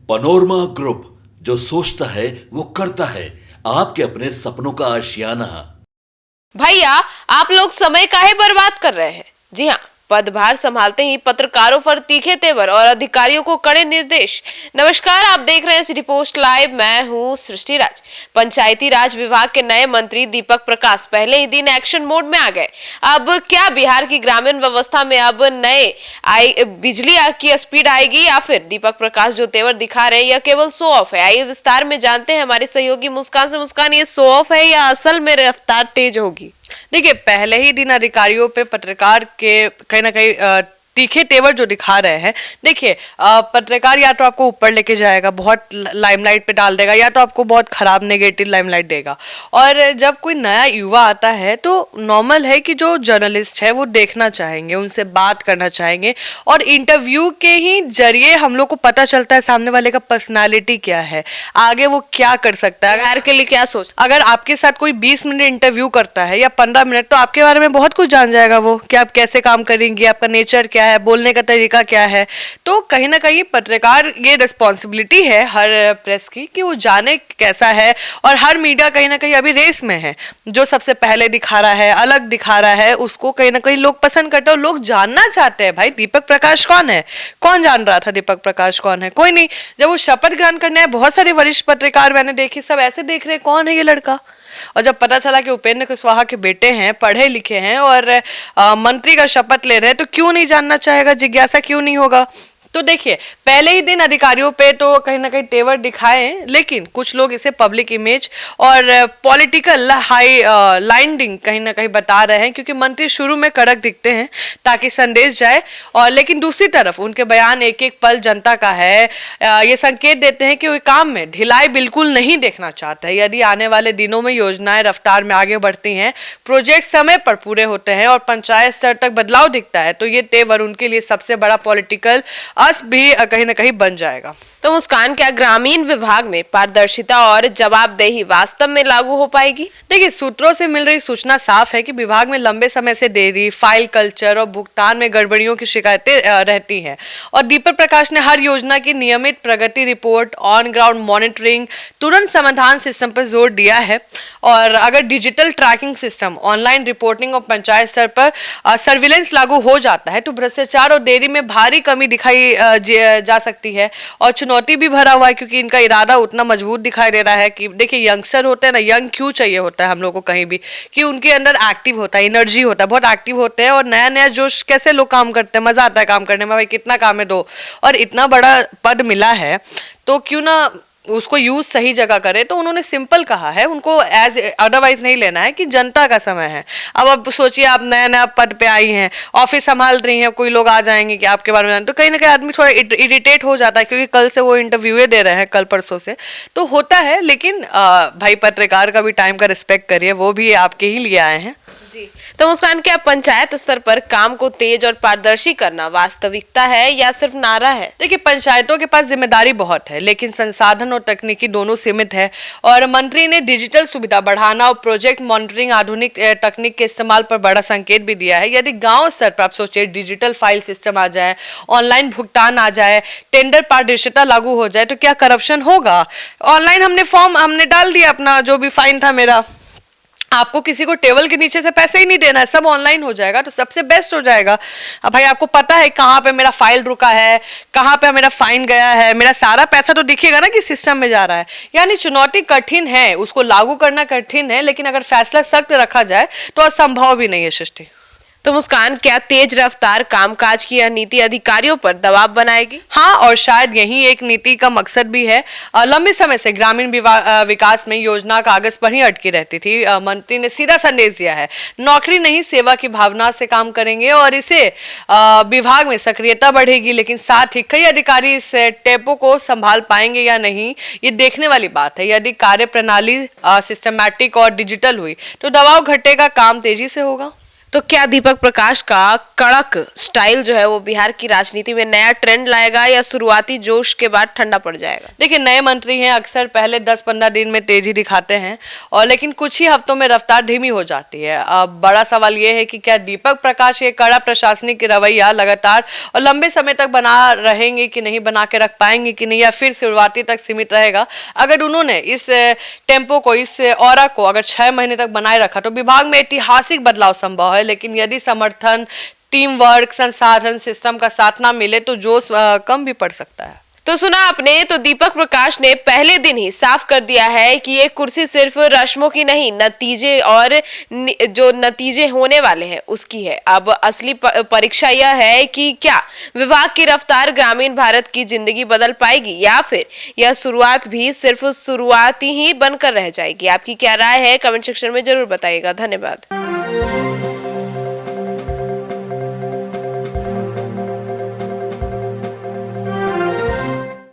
Panorama group, जो सोचता है वो करता है। आपके अपने सपनों का आशियाना। भैया, आप लोग समय काहे बर्बाद कर रहे हैं? जी हाँ, पदभार संभालते ही पत्रकारों पर तीखे तेवर और अधिकारियों को कड़े निर्देश। नमस्कार, आप देख रहे हैं सिटी पोस्ट लाइव। मैं हूँ सृष्टि राज। पंचायती राज विभाग के नए मंत्री दीपक प्रकाश पहले ही दिन एक्शन मोड में आ गए। अब क्या बिहार की ग्रामीण व्यवस्था में अब नए बिजली की स्पीड आएगी, या फिर दीपक प्रकाश जो तेवर दिखा रहे हैं यह केवल शो ऑफ है? आइए विस्तार में जानते हैं हमारी सहयोगी मुस्कान से। मुस्कान, ये शो ऑफ है या असल में रफ्तार तेज होगी? देखिए, पहले ही दिन अधिकारियों पे पत्रकार के कहीं ना कहीं तीखे तेवर जो दिखा रहे हैं। देखिए, पत्रकार या तो आपको ऊपर लेके जाएगा, बहुत लाइमलाइट पे डाल देगा, या तो आपको बहुत खराब नेगेटिव लाइमलाइट देगा। और जब कोई नया युवा आता है तो नॉर्मल है कि जो जर्नलिस्ट है वो देखना चाहेंगे, उनसे बात करना चाहेंगे, और इंटरव्यू के ही जरिए हम लोग को पता चलता है सामने वाले का पर्सनालिटी क्या है, आगे वो क्या कर सकता है। बिहार के लिए क्या सोच? अगर आपके साथ कोई 20 मिनट इंटरव्यू करता है या 15 मिनट, तो आपके बारे में बहुत कुछ जान जाएगा वो, कि आप कैसे काम करेंगी, आपका नेचर क्या है, बोलने का तरीका क्या है। तो कहीं ना कहीं पत्रकार, ये रिस्पॉन्सिबिलिटी है हर प्रेस की कि वो जाने कैसा है। और हर मीडिया कहीं ना कहीं अभी रेस में है, जो सबसे पहले दिखा रहा है, अलग दिखा रहा है, उसको कहीं ना कहीं लोग पसंद करते हैं और लोग जानना चाहते हैं। भाई, दीपक प्रकाश कौन है? कौन जान रहा था दीपक प्रकाश कौन है? कोई नहीं। जब वो शपथ ग्रहण करने आए, बहुत सारे वरिष्ठ पत्रकार मैंने देखे, सब ऐसे देख रहे कौन है ये लड़का। और जब पता चला कि उपेंद्र कुशवाहा के बेटे हैं, पढ़े लिखे हैं और मंत्री का शपथ ले रहे हैं, तो क्यों नहीं जानना चाहेगा, जिज्ञासा क्यों नहीं होगा। तो देखिए, पहले ही दिन अधिकारियों पे तो कहीं ना कहीं तेवर दिखाए, लेकिन कुछ लोग इसे पब्लिक इमेज और पॉलिटिकल हाई लाइनिंग कहीं ना कहीं बता रहे हैं, क्योंकि मंत्री शुरू में कड़क दिखते हैं ताकि संदेश जाए, और लेकिन दूसरी तरफ उनके बयान एक एक पल जनता का है। ये संकेत देते हैं कि वे काम में ढिलाई बिल्कुल नहीं देखना चाहते हैं। यदि आने वाले दिनों में योजनाएं रफ्तार में आगे बढ़ती हैं, प्रोजेक्ट समय पर पूरे होते हैं और पंचायत स्तर तक बदलाव दिखता है, तो ये तेवर उनके लिए सबसे बड़ा पॉलिटिकल अस भी कहीं ना कहीं बन जाएगा। तो मुस्कान, क्या ग्रामीण विभाग में पारदर्शिता और जवाबदेही वास्तव में लागू हो पाएगी? देखिए, सूत्रों से मिल रही सूचना साफ है कि विभाग में लंबे समय से देरी, फाइल कल्चर और भुगतान में गड़बड़ियों की शिकायतें रहती हैं। और दीपक प्रकाश ने हर योजना की नियमित प्रगति रिपोर्ट, ऑन ग्राउंड मॉनिटरिंग, तुरंत समाधान सिस्टम पर जोर दिया है। और अगर digital tracking system, online reporting और पंचायत स्तर पर सर्विलेंस लागू हो जाता है, तो भ्रष्टाचार और देरी में भारी कमी दिखाई जा सकती है। और चुनौती भी भरा हुआ है, क्योंकि इनका इरादा उतना मजबूत दिखाई दे रहा है कि देखिए, यंगस्टर होते हैं ना, यंग क्यों चाहिए होता है हम लोग को कहीं भी, कि उनके अंदर एक्टिव होता है, एनर्जी होता है, बहुत एक्टिव होते हैं, और नया नया जोश, कैसे लोग काम करते हैं, मजा आता है काम करने में। भाई, कितना काम है दो, और इतना बड़ा पद मिला है तो क्यों ना उसको यूज सही जगह करे। तो उन्होंने सिंपल कहा है, उनको एज अदरवाइज नहीं लेना है कि जनता का समय है। अब सोचिए, आप नया नया पद पे आई हैं, ऑफिस संभाल रही हैं, कोई लोग आ जाएंगे कि आपके बारे में जान, तो कहीं ना कहीं आदमी थोड़ा इरिटेट हो जाता है, क्योंकि कल से वो इंटरव्यू दे रहे हैं, कल परसों से, तो होता है। लेकिन भाई, पत्रकार का भी टाइम का रिस्पेक्ट करिए, वो भी आपके ही लिए आए हैं। जी, तो मुस्कान, क्या पंचायत स्तर पर काम को तेज और पारदर्शी करना वास्तविकता है या सिर्फ नारा है? देखिए, पंचायतों के पास जिम्मेदारी बहुत है, लेकिन संसाधन और तकनीकी दोनों सीमित है। और मंत्री ने डिजिटल सुविधा बढ़ाना और प्रोजेक्ट मॉनिटरिंग, आधुनिक तकनीक के इस्तेमाल पर बड़ा संकेत भी दिया है। यदि गांव स्तर पर आप सोचिए, डिजिटल फाइल सिस्टम आ जाए, ऑनलाइन भुगतान आ जाए, टेंडर पारदर्शिता लागू हो जाए, तो क्या करप्शन होगा? ऑनलाइन हमने डाल दिया अपना जो भी फाइन था मेरा, आपको किसी को टेबल के नीचे से पैसे ही नहीं देना है, सब ऑनलाइन हो जाएगा, तो सबसे बेस्ट हो जाएगा। अब भाई, आपको पता है कहाँ पे मेरा फाइल रुका है, कहाँ पे मेरा फाइन गया है, मेरा सारा पैसा तो दिखेगा ना कि सिस्टम में जा रहा है। यानी चुनौती कठिन है, उसको लागू करना कठिन है, लेकिन अगर फैसला सख्त रखा जाए तो असंभव भी नहीं है सृष्टि। तो मुस्कान, क्या तेज रफ्तार कामकाज की यह नीति अधिकारियों पर दबाव बनाएगी? हाँ, और शायद यही एक नीति का मकसद भी है। लंबे समय से ग्रामीण विकास में योजना कागज पर ही अटकी रहती थी। मंत्री ने सीधा संदेश दिया है, नौकरी नहीं, सेवा की भावना से काम करेंगे, और इसे विभाग में सक्रियता बढ़ेगी। लेकिन साथ ही कई अधिकारी इस टेपो को संभाल पाएंगे या नहीं, ये देखने वाली बात है। यदि कार्य प्रणाली सिस्टमैटिक और डिजिटल हुई, तो दबाव घटेगा, काम तेजी से होगा। तो क्या दीपक प्रकाश का कड़क स्टाइल जो है वो बिहार की राजनीति में नया ट्रेंड लाएगा या शुरुआती जोश के बाद ठंडा पड़ जाएगा? देखिए, नए मंत्री हैं, अक्सर पहले 10-15 दिन में तेजी दिखाते हैं और लेकिन कुछ ही हफ्तों में रफ्तार धीमी हो जाती है। अब बड़ा सवाल ये है कि क्या दीपक प्रकाश ये कड़ा प्रशासनिक रवैया लगातार और लंबे समय तक बना रहेंगे कि नहीं, बना के रख पाएंगे कि नहीं, या फिर शुरुआती तक सीमित रहेगा। अगर उन्होंने इस टेम्पो को, इस ऑरा को अगर 6 महीने तक बनाए रखा तो विभाग में ऐतिहासिक बदलाव संभव है। लेकिन यदि समर्थन, टीम वर्क, संसाधन, सिस्टम का साथ ना मिले तो जोश कम भी पड़ सकता है। तो सुना आपने, तो दीपक प्रकाश ने पहले दिन ही साफ कर दिया है कि ये कुर्सी सिर्फ रस्मों की नहीं, नतीजे और जो नतीजे होने वाले हैं उसकी है। अब असली परीक्षा यह है कि क्या विभाग की रफ्तार ग्रामीण भारत की जिंदगी बदल पाएगी या फिर यह शुरुआत भी सिर्फ शुरुआती ही बनकर रह जाएगी। आपकी क्या राय है, कमेंट सेक्शन में जरूर बताइएगा। धन्यवाद।